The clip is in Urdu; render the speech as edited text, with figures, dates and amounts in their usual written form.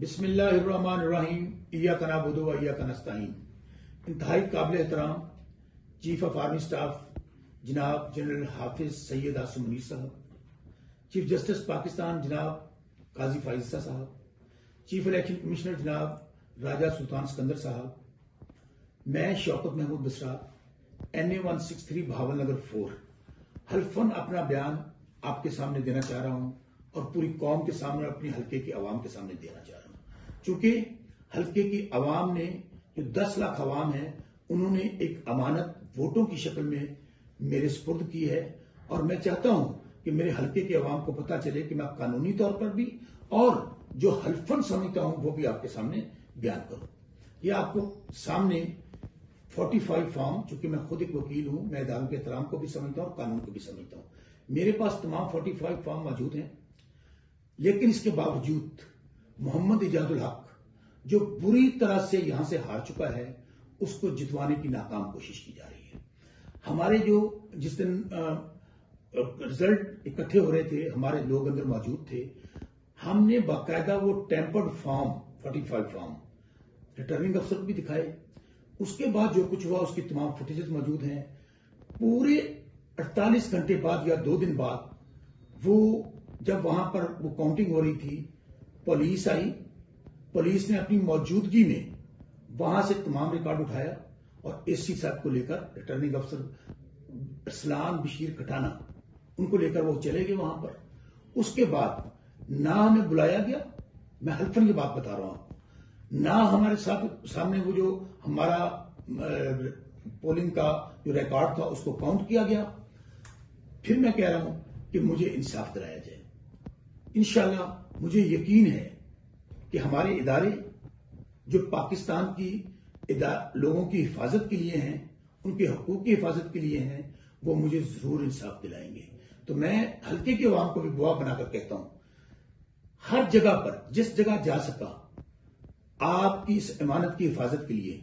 بسم اللہ الرحمن الرحیم ایاک نعبد و ایاک نستعین۔ انتہائی قابل احترام چیف آف آرمی سٹاف جناب جنرل حافظ سید عاصم منیر صاحب، چیف جسٹس پاکستان جناب قاضی فائز صاحب، چیف الیکشن کمشنر جناب راجہ سلطان سکندر صاحب، میں شوکت محمود بسرا NA 163 بھاول نگر 4 حلفاً اپنا بیان آپ کے سامنے دینا چاہ رہا ہوں اور پوری قوم کے سامنے اپنی حلقے کی عوام کے سامنے دینا چاہ رہا ہوں، چونکہ حلقے کی عوام نے جو 10 لاکھ عوام ہیں انہوں نے ایک امانت ووٹوں کی شکل میں میرے سپرد کی ہے، اور میں چاہتا ہوں کہ میرے حلقے کے عوام کو پتہ چلے کہ میں قانونی طور پر بھی اور جو حلفاً سمجھتا ہوں وہ بھی آپ کے سامنے بیان کروں۔ یہ آپ کو سامنے 45 فارم، چونکہ میں خود ایک وکیل ہوں، میں اداروں کے احترام کو بھی سمجھتا ہوں اور قانون کو بھی سمجھتا ہوں، میرے پاس تمام 45 فارم موجود ہیں، لیکن اس کے باوجود محمد ایجاد الحق جو بری طرح سے یہاں سے ہار چکا ہے اس کو جتوانے کی ناکام کوشش کی جا رہی ہے۔ ہمارے جو جس دن رزلٹ اکٹھے ہو رہے تھے ہمارے لوگ اندر موجود تھے، ہم نے باقاعدہ وہ ٹیمپرڈ فارم 45 فارم ریٹرننگ افسر کو بھی دکھائے، اس کے بعد جو کچھ ہوا اس کی تمام فوٹیجز موجود ہیں۔ پورے 48 گھنٹے بعد یا 2 دن بعد وہ جب وہاں پر وہ کاؤنٹنگ ہو رہی تھی، پولیس آئی، پولیس نے اپنی موجودگی میں وہاں سے تمام ریکارڈ اٹھایا اور AC صاحب کو لے کر ریٹرننگ افسر اسلام بشیر کٹانہ ان کو لے کر وہ چلے گئے وہاں پر۔ اس کے بعد نہ ہمیں بلایا گیا، میں حلفاً یہ بات بتا رہا ہوں، نہ ہمارے سامنے وہ جو ہمارا پولنگ کا جو ریکارڈ تھا اس کو کاؤنٹ کیا گیا۔ پھر میں کہہ رہا ہوں کہ مجھے انصاف دلایا جائے۔ انشاءاللہ مجھے یقین ہے کہ ہمارے ادارے جو پاکستان کی لوگوں کی حفاظت کے لیے ہیں، ان کے حقوق کی حفاظت کے لیے ہیں، وہ مجھے ضرور انصاف دلائیں گے۔ تو میں حلقے کے عوام کو بھی گواہ بنا کر کہتا ہوں، ہر جگہ پر جس جگہ جا سکا آپ کی اس امانت کی حفاظت کے لیے